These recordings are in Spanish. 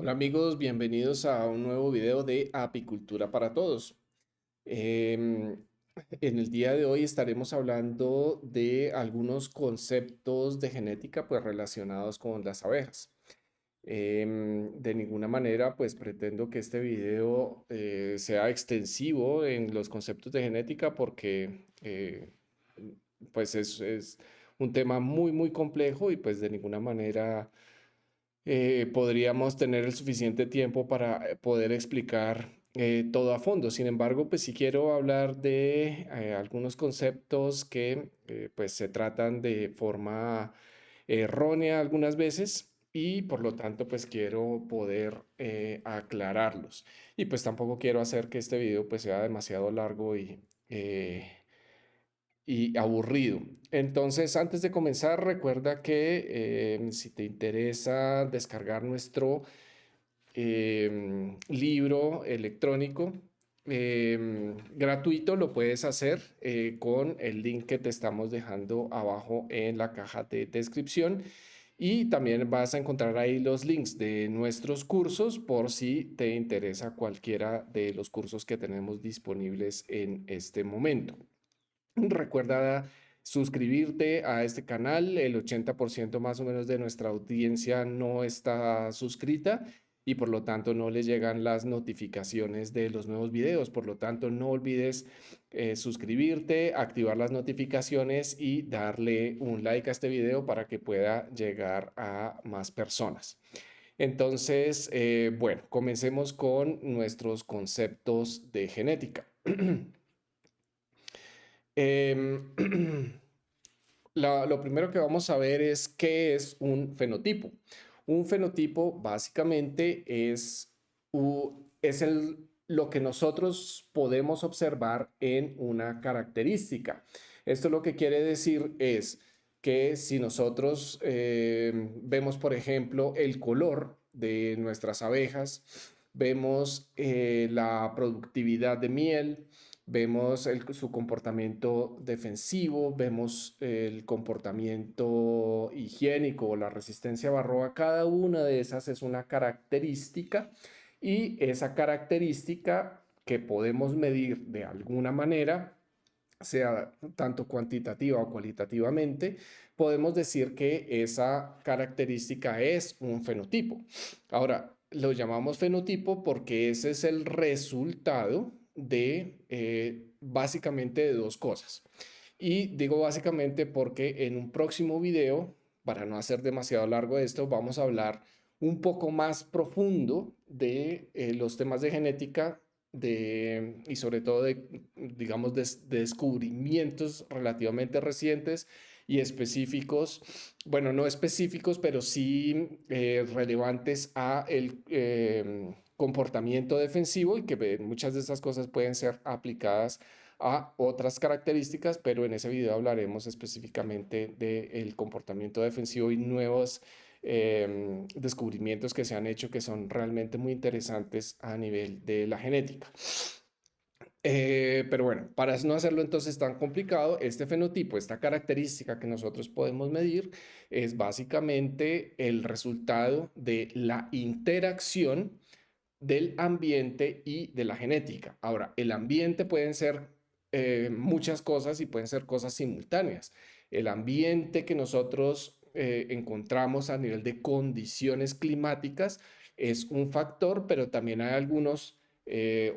Hola amigos, bienvenidos a un nuevo video de Apicultura para Todos. Em, en el día de hoy estaremos hablando de algunos conceptos de genética pues relacionados con las abejas. De ninguna manera pues pretendo que este video sea extensivo en los conceptos de genética porque pues es un tema muy complejo y pues de ninguna manera podríamos tener el suficiente tiempo para poder explicar todo a fondo. Sin embargo, pues sí quiero hablar de algunos conceptos que pues se tratan de forma errónea algunas veces y por lo tanto pues quiero poder aclararlos. Y pues tampoco quiero hacer que este video pues sea demasiado largo eh, y aburrido. Entonces, antes de comenzar, recuerda que si te interesa descargar nuestro libro electrónico gratuito, lo puedes hacer con el link que te estamos dejando abajo en la caja de descripción. Y también vas a encontrar ahí los links de nuestros cursos por si te interesa cualquiera de los cursos que tenemos disponibles en este momento. Recuerda suscribirte a este canal. El 80% más o menos de nuestra audiencia no está suscrita y por lo tanto no le llegan las notificaciones de los nuevos videos. Por lo tanto, no olvides suscribirte, activar las notificaciones y darle un like a este video para que pueda llegar a más personas. Entonces, bueno, comencemos con nuestros conceptos de genética. Em, lo primero que vamos a ver es qué es un fenotipo. Un fenotipo básicamente lo que nosotros podemos observar en una característica. Esto lo que quiere decir es que si nosotros vemos, por ejemplo, el color de nuestras abejas, vemos la productividad de miel, vemos su comportamiento defensivo, vemos el comportamiento higiénico o la resistencia a varroa. Cada una de esas es una característica y esa característica que podemos medir de alguna manera, sea tanto cuantitativa o cualitativamente, podemos decir que esa característica es un fenotipo. Ahora, lo llamamos fenotipo porque ese es el resultado de básicamente de dos cosas. Y digo básicamente porque en un próximo video, para no hacer demasiado largo esto, vamos a hablar un poco más profundo de los temas de genética y sobre todo de, digamos, de descubrimientos relativamente recientes y específicos, bueno, no específicos, pero sí relevantes a el comportamiento defensivo y que muchas de estas cosas pueden ser aplicadas a otras características, pero en ese video hablaremos específicamente del comportamiento defensivo y nuevos descubrimientos que se han hecho que son realmente muy interesantes a nivel de la genética. Pero bueno, para no hacerlo entonces tan complicado, este fenotipo, esta característica que nosotros podemos medir, es básicamente el resultado de la interacción del ambiente y de la genética. Ahora, el ambiente pueden ser muchas cosas y pueden ser cosas simultáneas. El ambiente que nosotros encontramos a nivel de condiciones climáticas es un factor, pero también hay algunos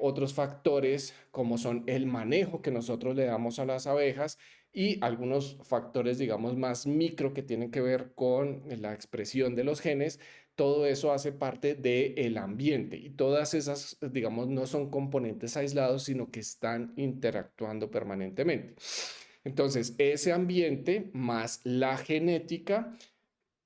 otros factores como son el manejo que nosotros le damos a las abejas y algunos factores, digamos, más micro que tienen que ver con la expresión de los genes. Todo eso hace parte del ambiente y todas esas, digamos, no son componentes aislados, sino que están interactuando permanentemente. Entonces, ese ambiente más la genética,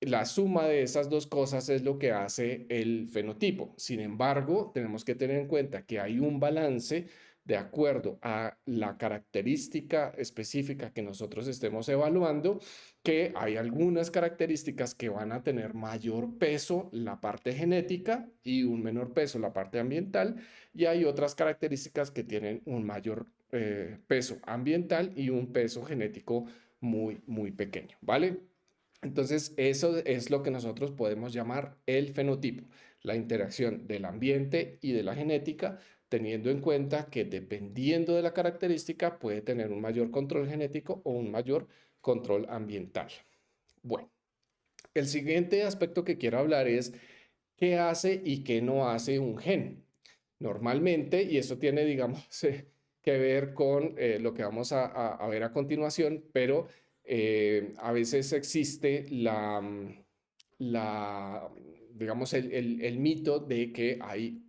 la suma de esas dos cosas es lo que hace el fenotipo. Sin embargo, tenemos que tener en cuenta que hay un balance de acuerdo a la característica específica que nosotros estemos evaluando, que hay algunas características que van a tener mayor peso la parte genética y un menor peso la parte ambiental, y hay otras características que tienen un mayor peso ambiental y un peso genético muy pequeño, ¿vale? Entonces, eso es lo que nosotros podemos llamar el fenotipo, la interacción del ambiente y de la genética, teniendo en cuenta que dependiendo de la característica puede tener un mayor control genético o un mayor control ambiental. Bueno, el siguiente aspecto que quiero hablar es qué hace y qué no hace un gen. Normalmente, y eso tiene, digamos, que ver con lo que vamos a ver a continuación, pero a veces existe la digamos, el mito de que hay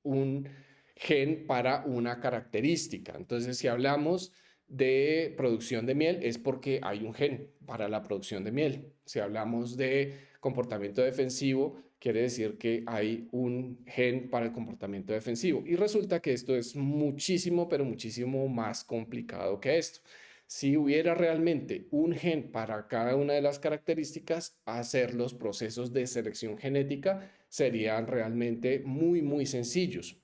un gen para una característica. Entonces, si hablamos de producción de miel, es porque hay un gen para la producción de miel. Si hablamos de comportamiento defensivo, quiere decir que hay un gen para el comportamiento defensivo. Y resulta que esto es muchísimo, pero muchísimo más complicado que esto. Si hubiera realmente un gen para cada una de las características, hacer los procesos de selección genética serían realmente muy, muy sencillos.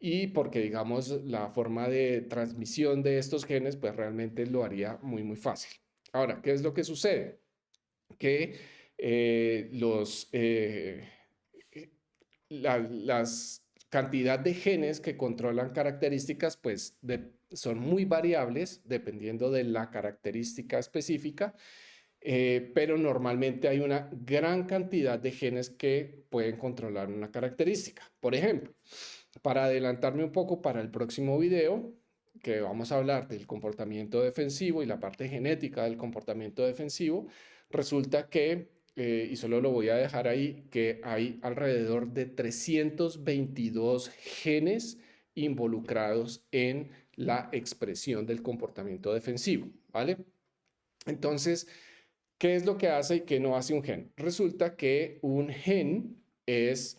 Y porque, digamos, la forma de transmisión de estos genes, pues realmente lo haría muy, muy fácil. Ahora, ¿qué es lo que sucede? Que los las cantidad de genes que controlan características pues son muy variables dependiendo de la característica específica, pero normalmente hay una gran cantidad de genes que pueden controlar una característica. Por ejemplo, para adelantarme un poco para el próximo video, que vamos a hablar del comportamiento defensivo y la parte genética del comportamiento defensivo, resulta que, y solo lo voy a dejar ahí, que hay alrededor de 322 genes involucrados en la expresión del comportamiento defensivo, ¿vale? Entonces, ¿qué es lo que hace y qué no hace un gen? Resulta que un gen es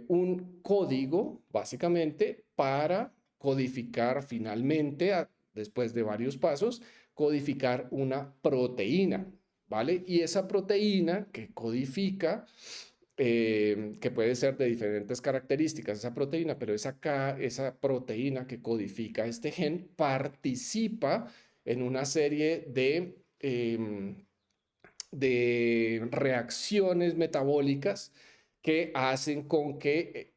un código, básicamente, para codificar finalmente, después de varios pasos, codificar una proteína, ¿vale? Y esa proteína que codifica, que puede ser de diferentes características, esa proteína, pero esa proteína que codifica este gen participa en una serie de reacciones metabólicas que hacen con que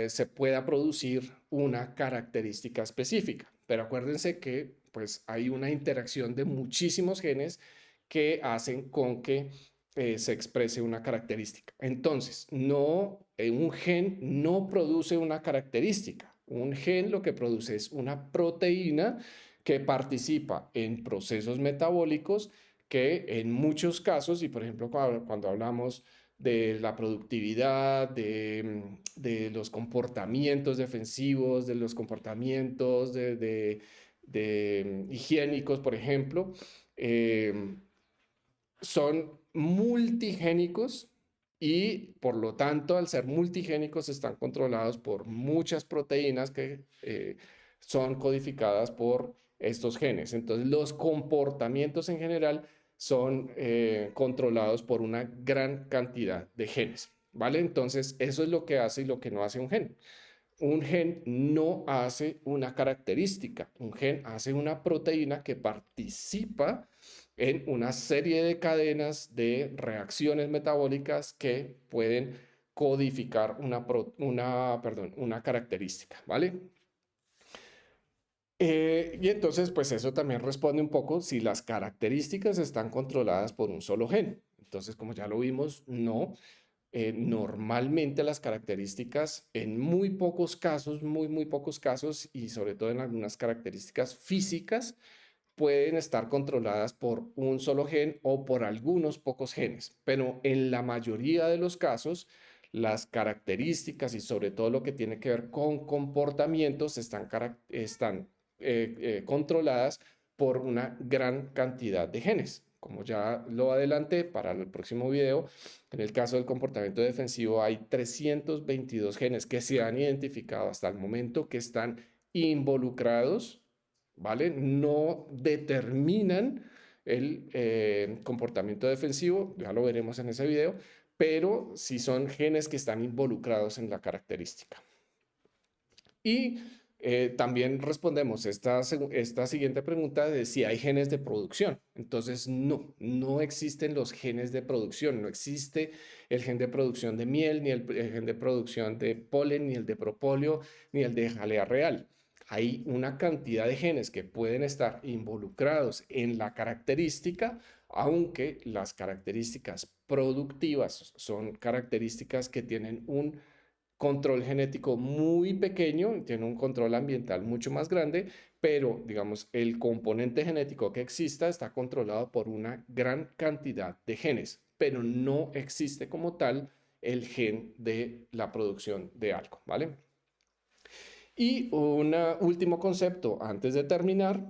se pueda producir una característica específica. Pero acuérdense que pues hay una interacción de muchísimos genes que hacen con que se exprese una característica. Entonces, un gen no produce una característica. Un gen lo que produce es una proteína que participa en procesos metabólicos que en muchos casos, y por ejemplo cuando hablamos de la productividad, de los comportamientos defensivos, de los comportamientos higiénicos, por ejemplo, eh, son multigénicos y por lo tanto al ser multigénicos están controlados por muchas proteínas que son codificadas por estos genes. Entonces los comportamientos en general son controlados por una gran cantidad de genes, ¿vale? Entonces eso es lo que hace y lo que no hace un gen. Un gen no hace una característica, un gen hace una proteína que participa en una serie de cadenas de reacciones metabólicas que pueden codificar una característica, ¿vale? Y entonces, pues eso también responde un poco si las características están controladas por un solo gen. Entonces, como ya lo vimos, no. Normalmente las características en muy pocos casos, muy, muy pocos casos, y sobre todo en algunas características físicas, pueden estar controladas por un solo gen o por algunos pocos genes, pero en la mayoría de los casos, las características y sobre todo lo que tiene que ver con comportamientos están controladas por una gran cantidad de genes. Como ya lo adelanté para el próximo video, en el caso del comportamiento defensivo hay 322 genes que se han identificado hasta el momento que están involucrados, ¿vale? No determinan el comportamiento defensivo, ya lo veremos en ese video, pero sí son genes que están involucrados en la característica. Y También respondemos esta siguiente pregunta de si hay genes de producción. Entonces, no, no existen los genes de producción. No existe el gen de producción de miel, ni el gen de producción de polen, ni el de propóleo, ni el de jalea real. Hay una cantidad de genes que pueden estar involucrados en la característica, aunque las características productivas son características que tienen un control genético muy pequeño, tiene un control ambiental mucho más grande, pero digamos, el componente genético que exista está controlado por una gran cantidad de genes, pero no existe como tal el gen de la producción de algo, ¿vale? Y un último concepto antes de terminar,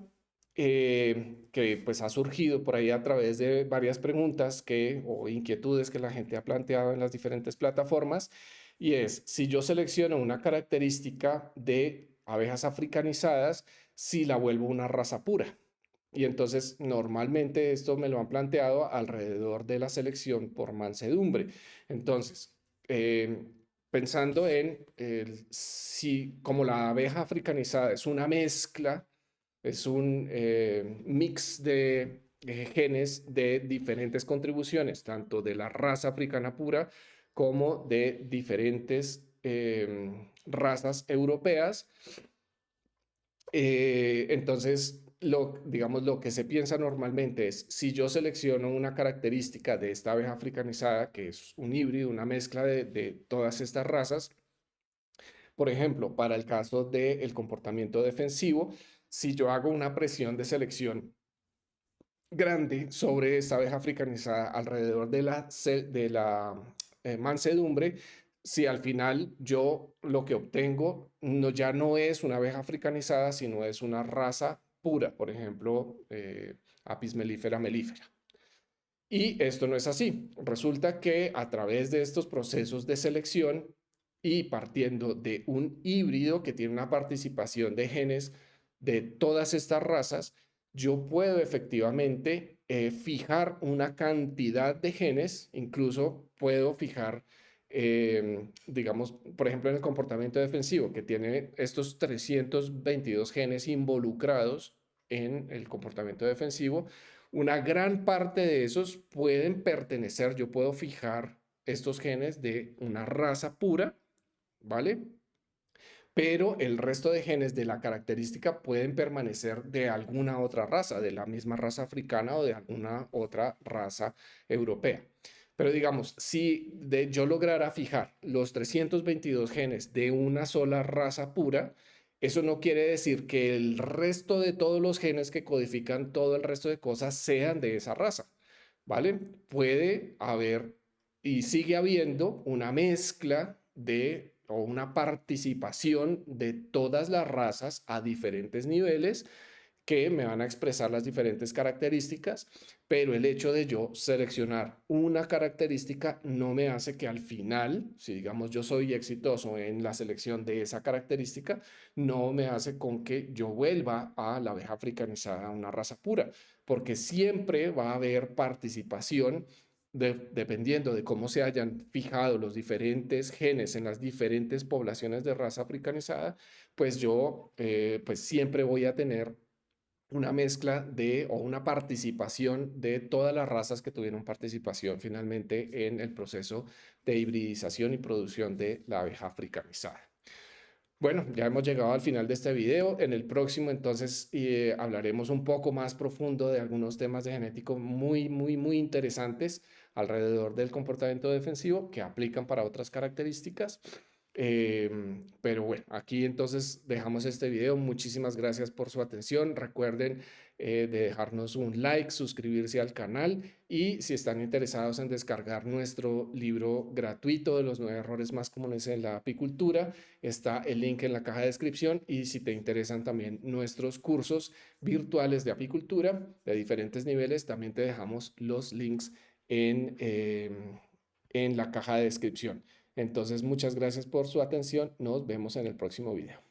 que pues ha surgido por ahí a través de varias preguntas o inquietudes que la gente ha planteado en las diferentes plataformas, y es si yo selecciono una característica de abejas africanizadas, si la vuelvo una raza pura. Y entonces normalmente esto me lo han planteado alrededor de la selección por mansedumbre. Entonces, eh, pensando en si como la abeja africanizada es una mezcla, es un mix de genes de diferentes contribuciones, tanto de la raza africana pura como de diferentes razas europeas. Entonces, digamos, lo que se piensa normalmente es, si yo selecciono una característica de esta abeja africanizada, que es un híbrido, una mezcla de todas estas razas, por ejemplo, para el caso del comportamiento defensivo, si yo hago una presión de selección grande sobre esta abeja africanizada alrededor de la mansedumbre, si al final yo lo que obtengo ya no es una abeja africanizada, sino es una raza pura, por ejemplo, Apis mellifera mellifera. Y esto no es así. Resulta que a través de estos procesos de selección y partiendo de un híbrido que tiene una participación de genes de todas estas razas, yo puedo efectivamente fijar una cantidad de genes, incluso puedo fijar, digamos, por ejemplo, en el comportamiento defensivo, que tiene estos 322 genes involucrados en el comportamiento defensivo, una gran parte de esos pueden pertenecer, yo puedo fijar estos genes de una raza pura, ¿vale? Pero el resto de genes de la característica pueden permanecer de alguna otra raza, de la misma raza africana o de alguna otra raza europea. Pero digamos, si yo lograra fijar los 322 genes de una sola raza pura, eso no quiere decir que el resto de todos los genes que codifican todo el resto de cosas sean de esa raza, ¿vale? Puede haber y sigue habiendo una mezcla o una participación de todas las razas a diferentes niveles que me van a expresar las diferentes características, pero el hecho de yo seleccionar una característica no me hace que al final, si digamos yo soy exitoso en la selección de esa característica, no me hace con que yo vuelva a la abeja africanizada, a una raza pura, porque siempre va a haber participación dependiendo de cómo se hayan fijado los diferentes genes en las diferentes poblaciones de raza africanizada, pues yo pues siempre voy a tener una mezcla o una participación de todas las razas que tuvieron participación finalmente en el proceso de hibridización y producción de la abeja africanizada. Bueno, ya hemos llegado al final de este video. En el próximo, entonces, hablaremos un poco más profundo de algunos temas de genético muy, muy, muy interesantes alrededor del comportamiento defensivo que aplican para otras características. Pero bueno, aquí entonces dejamos este video. Muchísimas gracias por su atención. Recuerden de dejarnos un like, suscribirse al canal y si están interesados en descargar nuestro libro gratuito de los 9 errores más comunes en la apicultura, está el link en la caja de descripción y si te interesan también nuestros cursos virtuales de apicultura de diferentes niveles, también te dejamos los links en la caja de descripción. Entonces, muchas gracias por su atención. Nos vemos en el próximo video.